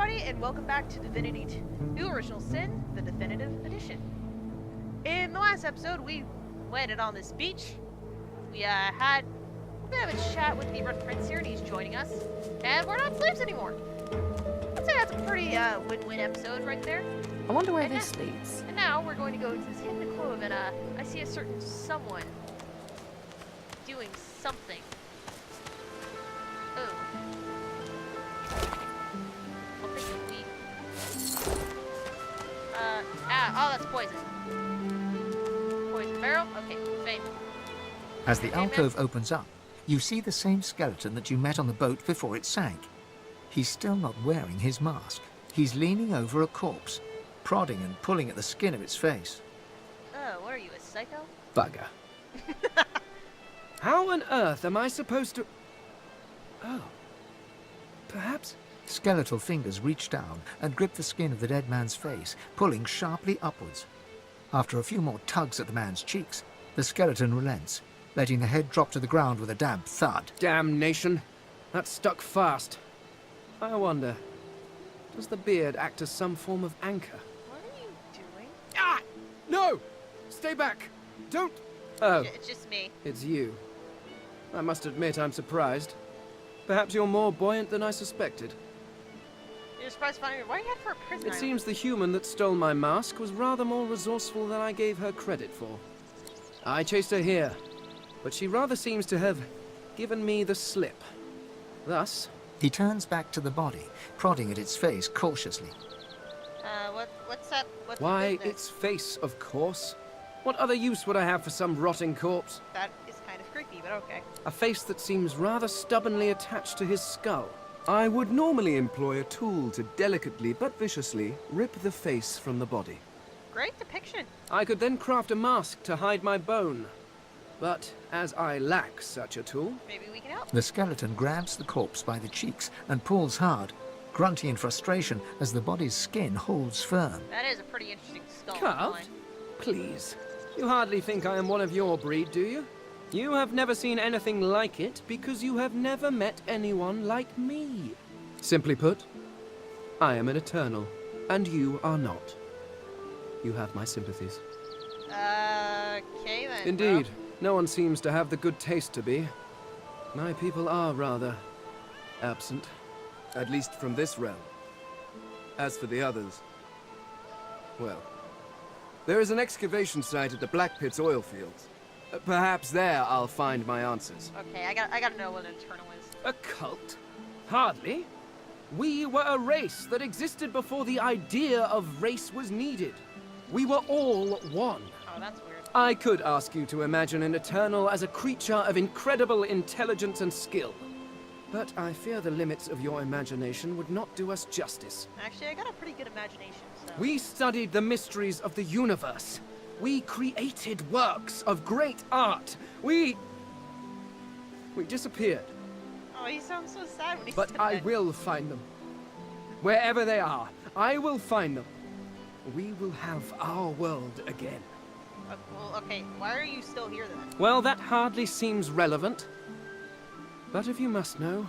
everybody, and welcome back to Divinity 2 Original Sin, the Definitive Edition. In the last episode, we landed on this beach. We had a bit of a chat with the Red Prince here, and he's joining us. And we're not slaves anymore. I'd say that's a pretty win-win episode right there. I wonder where this leads. And now we're going to go to this hidden cove, and I see a certain someone doing something. Oh. Oh, that's poison. Poison barrel? Okay, fine. As the alcove opens up, you see the same skeleton that you met on the boat before it sank. He's still not wearing his mask. He's leaning over a corpse, prodding and pulling at the skin of its face. Oh, what are you, a psycho? Bugger. How on earth am I supposed to... Oh. Perhaps... Skeletal fingers reach down and grip the skin of the dead man's face, pulling sharply upwards. After a few more tugs at the man's cheeks, the skeleton relents, letting the head drop to the ground with a damp thud. Damnation. That stuck fast. I wonder, does the beard act as some form of anchor? What are you doing? Ah! No! Stay back! Don't... Oh. It's just me. It's you. I must admit I'm surprised. Perhaps you're more buoyant than I suspected. You're surprised finding me. Why are you head for a prison? It seems the human that stole my mask was rather more resourceful than I gave her credit for. I chased her here, but she rather seems to have given me the slip. Thus... He turns back to the body, prodding at its face cautiously. What's up? What's Why, the business? its face, of course. What other use would I have for some rotting corpse? That is kind of creepy, but okay. A face that seems rather stubbornly attached to his skull. I would normally employ a tool to delicately but viciously rip the face from the body. Great depiction. I could then craft a mask to hide my bone. But as I lack such a tool... Maybe we can help. The skeleton grabs the corpse by the cheeks and pulls hard, grunting in frustration as the body's skin holds firm. That is a pretty interesting skull. Carved? Please. You hardly think I am one of your breed, do you? You have never seen anything like it because you have never met anyone like me. Simply put, I am an eternal, and you are not. You have my sympathies. Okay then. Indeed, bro. no one seems to have the good taste to be. My people are rather absent. At least from this realm. As for the others... well... there is an excavation site at the Black Pit's oil fields. Perhaps there I'll find my answers. Okay, I gotta know what an eternal is. A cult? Hardly. We were a race that existed before the idea of race was needed. We were all one. Oh, that's weird. I could ask you to imagine an Eternal as a creature of incredible intelligence and skill. But I fear the limits of your imagination would not do us justice. Actually, I got a pretty good imagination, so... We studied the mysteries of the universe. We created works of great art. We disappeared. Oh, he sounds so sad when he But said I that. will find them. Wherever they are, I will find them. We will have our world again. Well, okay, why are you still here then? Well, that hardly seems relevant. But if you must know,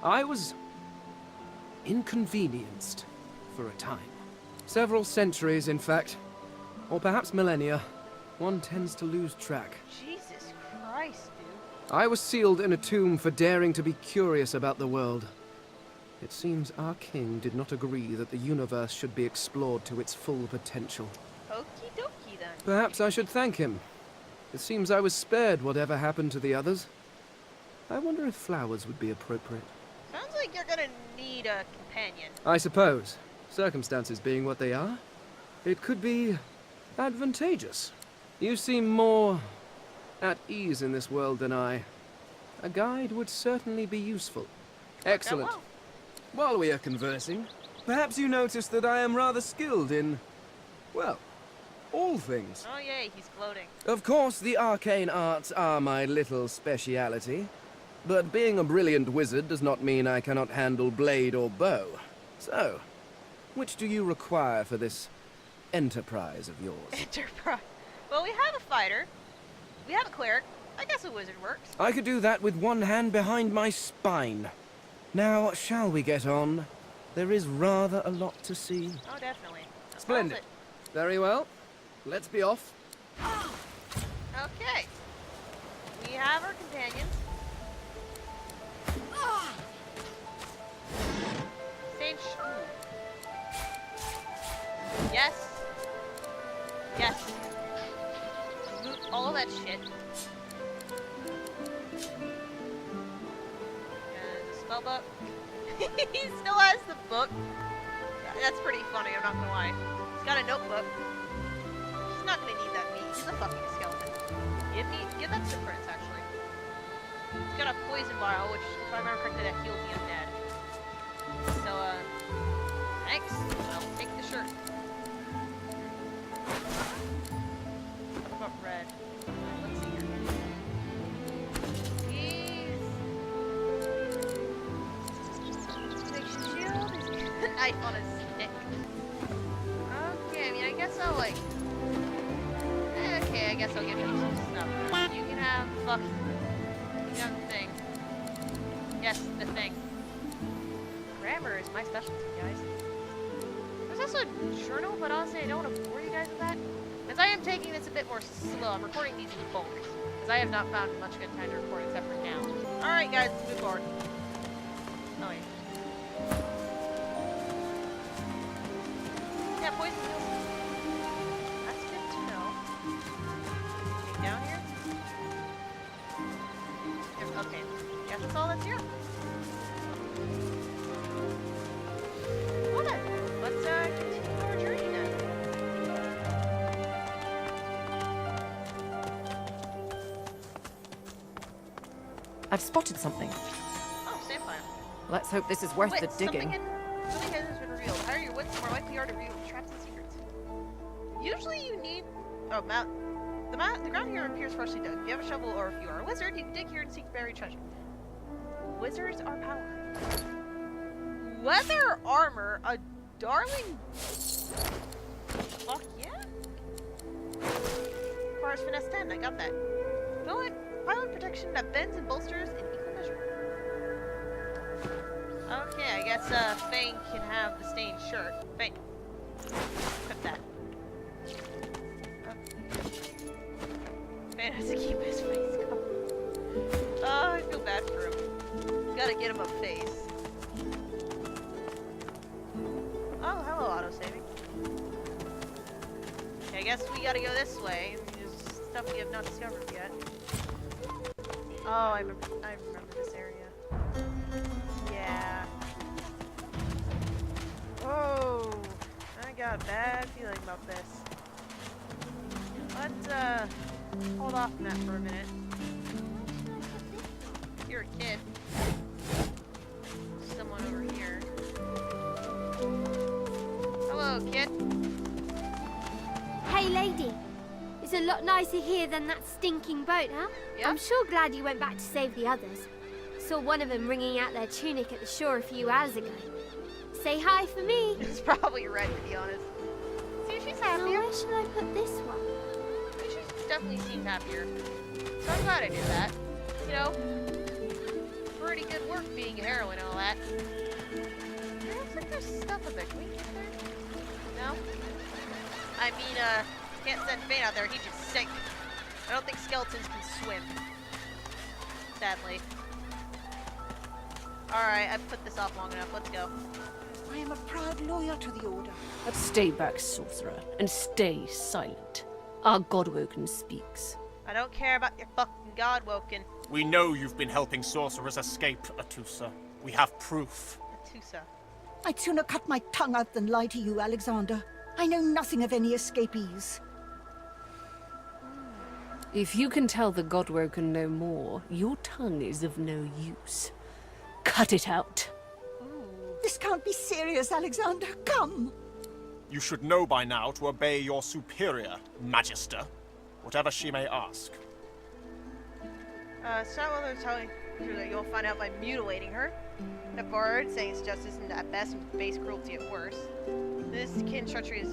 I was inconvenienced for a time. Several centuries, in fact. Or perhaps millennia. One tends to lose track. Jesus Christ, dude. I was sealed in a tomb for daring to be curious about the world. It seems our king did not agree that the universe should be explored to its full potential. Okie dokie then. Perhaps I should thank him. It seems I was spared whatever happened to the others. I wonder if flowers would be appropriate. Sounds like you're gonna need a companion. I suppose, circumstances being what they are, it could be advantageous. You seem more at ease in this world than I. A guide would certainly be useful. Excellent. well. While we are conversing, perhaps you notice that I am rather skilled in... well, all things. Oh yay, he's floating. Of course, the arcane arts are my little speciality. But being a brilliant wizard does not mean I cannot handle blade or bow. So, which do you require for this enterprise of yours? Enterprise. Well, we have a fighter. We have a cleric. I guess a wizard works. I could do that with one hand behind my spine. Now, shall we get on? There is rather a lot to see. Oh, definitely. Splendid. Very well. Let's be off. Okay. We have our companions. Stage. Yes. Yes. Remove all that shit. And the spell book. He still has the book. That's pretty funny, I'm not gonna lie. He's got a notebook. He's not gonna need that meat. He's a fucking skeleton. Give that to Prince, actually. He's got a poison vial, which, if I remember correctly, that heals the undead. So, thanks. I'll take the shirt. What about red? Let's see here. Makes shield. He's got a knife on his stick. Okay, I mean, I guess I'll, like... Okay, I guess I'll give him some stuff. You can have, you can have the thing. Yes, the thing. Grammar is my specialty, guys. There's also a journal, but honestly, I don't want to bore you guys with that. As I am taking this a bit more slow, I'm recording these in bulk. Because I have not found much good time to record except for now. Alright, guys, let's move forward. Oh, yeah. Yeah, poison pills. That's good to know. Anything down here? Okay. Guess that's all that's here. Well then, let's continue our journey then. I've spotted something. Oh, sand pile. Let's hope this is worth the digging. Something has been revealed. Higher your wits, the more likely you are to reveal traps and secrets. Usually you need... Oh, the ground here appears freshly dug. If you have a shovel or if you are a wizard, you can dig here and seek buried treasure. Wizards are power. Leather armor? A darling... Fuck yeah? Requires finesse 10, I got that. Pilot protection that bends and bolsters in equal measure. Okay, I guess Fang can have the stained shirt. Fang. Equip that. Fang has to keep his face covered. Oh, I feel bad for him. Gotta get him a face. Oh, hello, autosaving. Okay, I guess we gotta go this way. There's stuff we have not discovered yet. Oh, I remember this area. Yeah. Oh, I got a bad feeling about this. Let's hold off on that for a minute. You're a kid. Someone over here. Hello, kid. Hey, lady. It's a lot nicer here than that stinking boat, huh? Yep. I'm sure glad you went back to save the others. Saw one of them wringing out their tunic at the shore a few hours ago. Say hi for me. It's probably red, to be honest. See, she's Now, happier. where should I put this one? She definitely seems happier. So I'm glad I did that. You know, pretty good work being a heroine and all that. It looks like there's stuff up there. Can we get there? No? I mean, can't send Fane out there. He'd just sink. I don't think skeletons can swim. Sadly. Alright, I've put this off long enough. Let's go. I am a proud loyal to the Order. Stay back, sorcerer, and stay silent. Our Godwoken speaks. I don't care about your fucking Godwoken. We know you've been helping sorcerers escape, Atusa. We have proof. Atusa. I'd sooner cut my tongue out than lie to you, Alexander. I know nothing of any escapees. If you can tell the Godwoken no more, your tongue is of no use. Cut it out. This can't be serious, Alexander. Come. You should know by now to obey your superior, Magister, whatever she may ask. Stepmother telling her that you'll find out by mutilating her. The bard saying it's justice and at best and base cruelty at worst. This kin treachery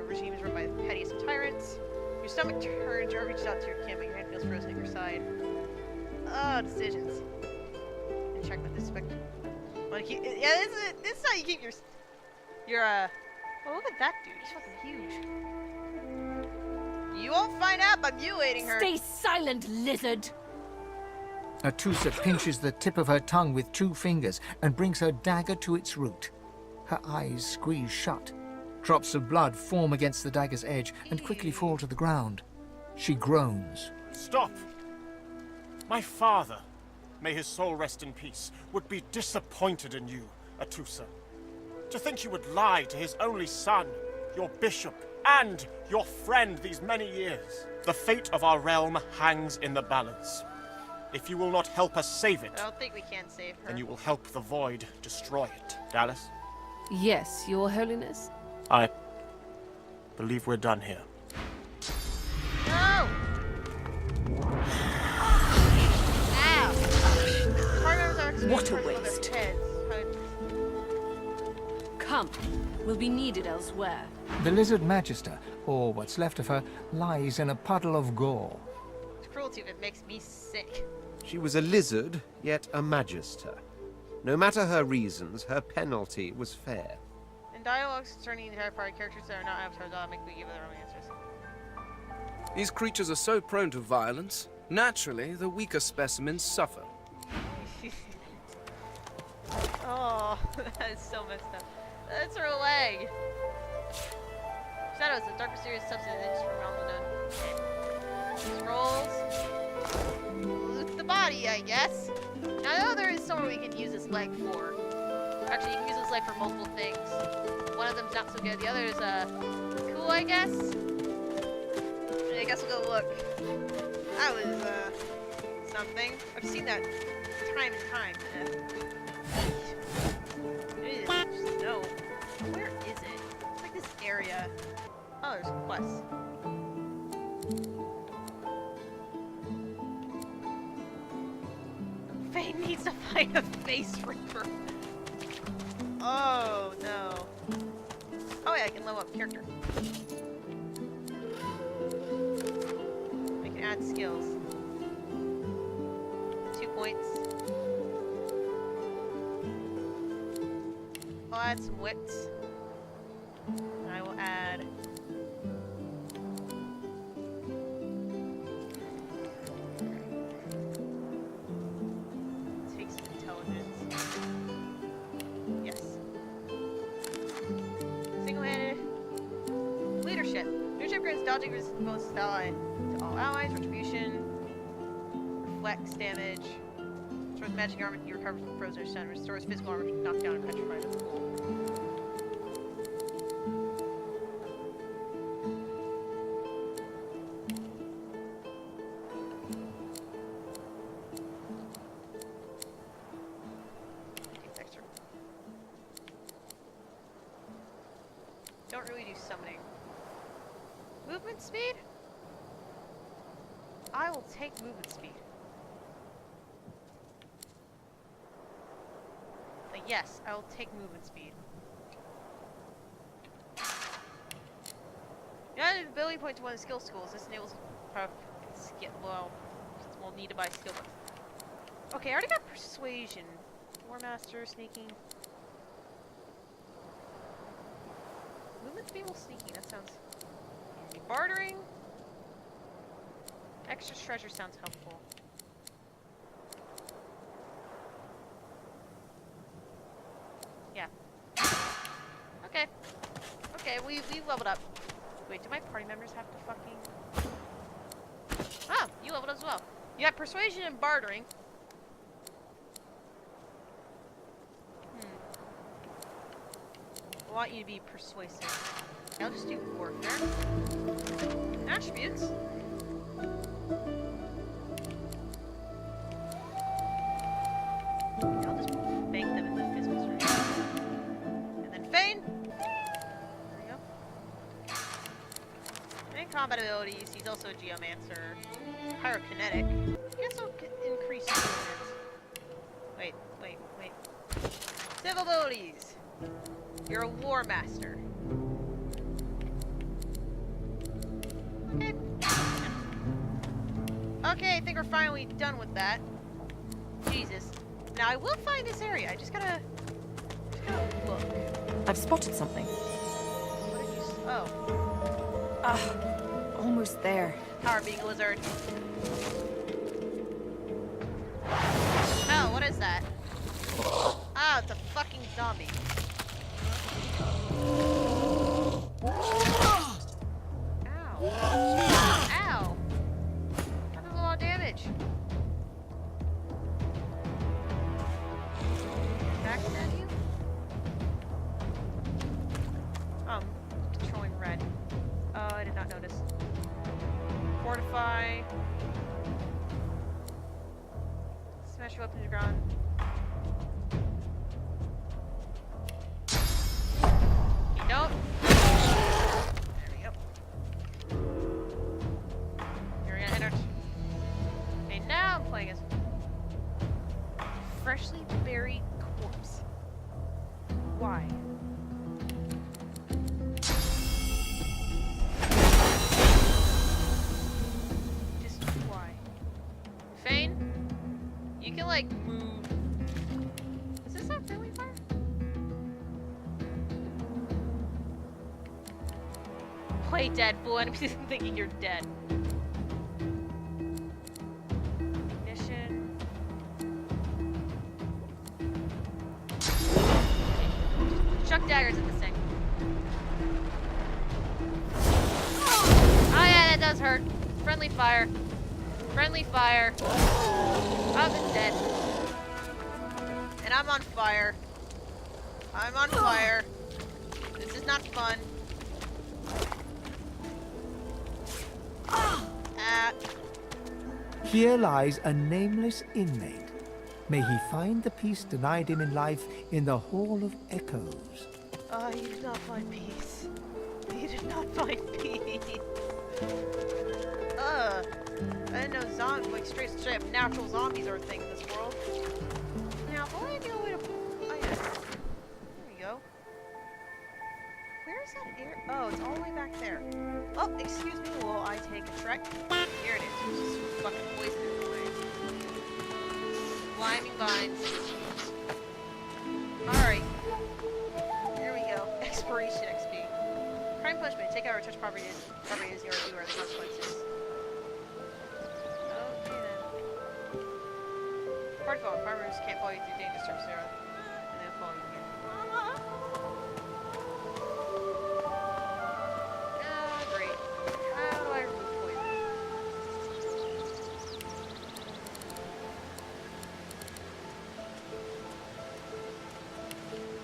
regime is run by the pettiest of tyrants. Your stomach turns, your heart reaches out to your kin, but your hand feels frozen at your side. Decisions. And check with this spectrum. want to keep. Yeah, this is how you keep your. Oh, look at that dude. He's fucking huge. You won't find out by mutilating her. Stay silent, lizard! Atusa pinches the tip of her tongue with 2 fingers and brings her dagger to its root. Her eyes squeeze shut. Drops of blood form against the dagger's edge and quickly fall to the ground. She groans. Stop! My father, may his soul rest in peace, would be disappointed in you, Atusa. To think you would lie to his only son, your bishop, and your friend these many years. The fate of our realm hangs in the balance. If you will not help us save it, I don't think we can save her. then you will help the Void destroy it. Dallas? Yes, Your Holiness. I believe we're done here. No! Ow! Party members are extremely What a critical of their waste. heads. Come, we'll be needed elsewhere. The lizard magister, or what's left of her, lies in a puddle of gore. It's cruelty that makes me sick. She was a lizard, yet a magister. No matter her reasons, her penalty was fair. In dialogues concerning the entire party, characters that are not avatars automatically give their own answers. These creatures are so prone to violence. Naturally, the weaker specimens suffer. Oh, that is so messed up. That's her leg. Shadows, the dark mysterious substance that just from Scrolls. Loot the body, I guess. Now, I know there is somewhere we can use this leg for. Actually, you can use this leg for multiple things. One of them's not so good. The other is, cool, I guess. I guess we'll go look. That was, something. I've seen that time and time. No. Where is it? It's like this area. Oh, there's quests. Fane needs to find a face reaper. Oh no. Oh yeah, I can level up character. I can add skills. 2 points. I'll add some wits. And I will add take some intelligence. Yes. Single-handed leadership. Leadership grants dodging resistance bonus allied to all allies. Retribution. Reflects damage. Restores magic armor you recover from frozen or stun. Restores physical armor knocked down and petrified. That's cool. Don't really do summoning. Movement speed? I will take movement speed. Yes, I will take movement speed. You added an ability point to one of the skill schools. This enables skill. Well, we'll need to buy skill points. Okay, I already got persuasion. War master, sneaking. Movement speed will sneaking. That sounds. Bartering. Extra treasure sounds helpful. Yeah. Okay. Okay, we leveled up. Wait, do my party members have to fucking... Oh, you leveled as well. You got persuasion and bartering. I want you to be persuasive. I'll just do warfare. Attributes. I'll just bank them in the physical strength. And then Fane. There we go. And combat abilities. He's also a geomancer. Pyrokinetic. He also increase movement. Wait. Civil abilities. You're a war master. Okay. Okay, I think we're finally done with that. Jesus. Now I will find this area. I just gotta look. I've spotted something. What did you oh. Almost there. Power being a lizard. Oh, what is that? Oh, it's a fucking zombie. Ow. Ow. That does a lot of damage. Backstab you? Controlling red. Oh, I did not notice. Fortify. Smash you up into the ground. You don't. There we go. Here we go, enter. Okay, now I'm playing as freshly buried corpse. Why? Just why? Fane? You can like move. Is this not friendly fire? Play dead, fool. Enemies thinking you're dead. Ignition. Chuck daggers at this thing. Oh yeah, that does hurt. Friendly fire. Friendly fire. Oh, it's dead. And I'm on fire. I'm on fire. This is not fun. Here lies a nameless inmate. May he find the peace denied him in life in the Hall of Echoes. Oh, you did not find peace. You did not find peace. I didn't know zombies, like straight up natural zombies are a thing in this world. Now, if only I knew a way to. Oh yeah. There we go. Where is that air? Oh, it's all the way back there. Oh, excuse me while I take a trek. Here it is. Just fucking poison in the way. Slimy vines. Alright. Here we go. Expiration XP. Crime punishment. Take out or touch properties you are the consequences. Okay then. Part phone. Farmers can't follow you through dangerous surface area. And then follow you again. Great. How do I remove poison?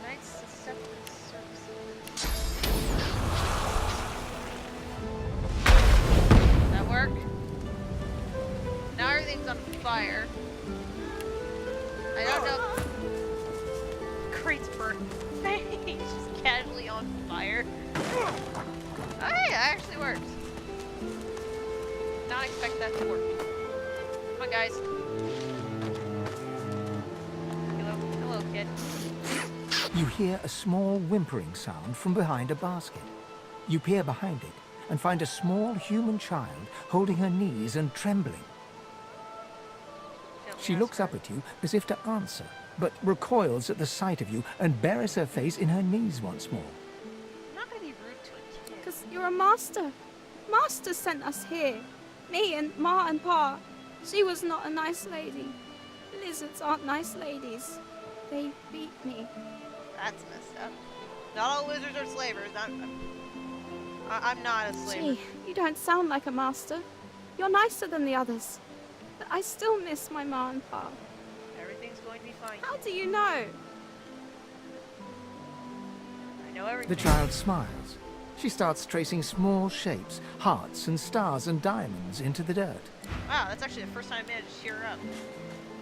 Nice susceptible surfaces. That work? Now everything's on fire. I don't know. Crate's burnt. He's just casually on fire. Oh yeah, that actually works. Did not expect that to work. Come on, guys. Hello, kid. You hear a small whimpering sound from behind a basket. You peer behind it and find a small human child holding her knees and trembling. She looks up at you as if to answer, but recoils at the sight of you and buries her face in her knees once more. I'm not gonna be rude to a kid. Because you're a master. Master sent us here. Me and Ma and Pa. She was not a nice lady. Lizards aren't nice ladies. They beat me. That's messed up. Not all lizards are slavers. I'm not a slaver. Gee, you don't sound like a master. You're nicer than the others. But I still miss my Ma and Pa. Everything's going to be fine. How do you know? I know everything. The child smiles. She starts tracing small shapes, hearts and stars and diamonds into the dirt. Wow, that's actually the first time I managed to cheer her up.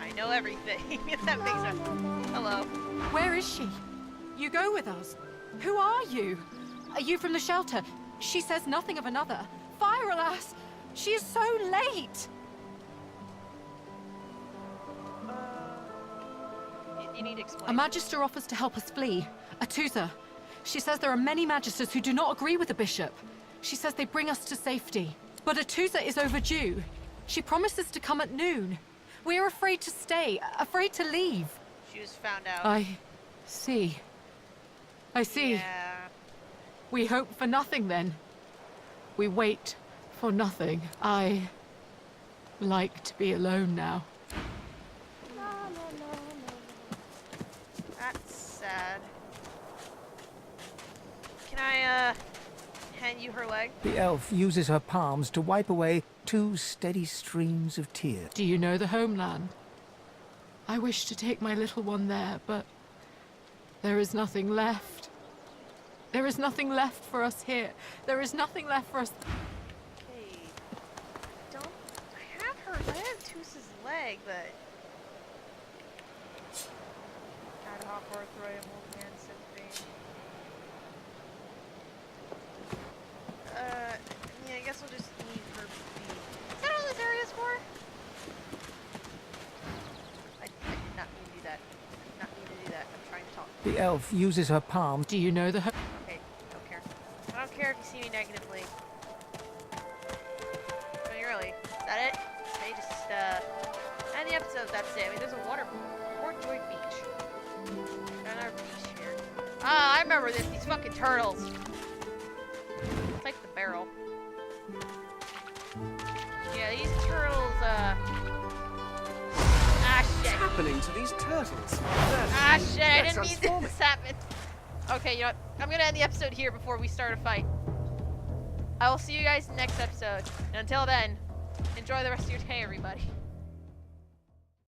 I know everything. If that makes sense. Hello. Where is she? You go with us. Who are you? Are you from the shelter? She says nothing of another. Fire, alas! She is so late! You need to explain. A magister offers to help us flee. A Tusa. She says there are many magisters who do not agree with the bishop. She says they bring us to safety. But a Tusa is overdue. She promises to come at noon. We are afraid to stay, afraid to leave. She was found out. I see. I see. Yeah. We hope for nothing then. We wait for nothing. I like to be alone now. That's sad. Can I, hand you her leg? The elf uses her palms to wipe away 2 steady streams of tears. Do you know the homeland? I wish to take my little one there, but there is nothing left. There is nothing left for us here. There is nothing left for us. Okay. I have Toose's leg, but... Ad hoc arthritis, old man sympathy. Yeah, I guess we'll just leave her be. Is that all this area is for? I did not mean to do that. I did not mean to do that. I'm trying to talk. The elf uses her palms. Do you know the Okay, don't care. I don't care if you see me negatively. I mean, really, is that it? Okay, just, end the episode, that's it. I mean, there's a Port Joy Beach. Another beach here. Ah, I remember this, these fucking turtles. It's like the barrel. Yeah, these turtles, ah, shit. What's happening to these turtles? Ah, shit, I didn't mean this to happen. Okay, you know what? I'm gonna end the episode here before we start a fight. I will see you guys next episode. And until then, enjoy the rest of your day, everybody.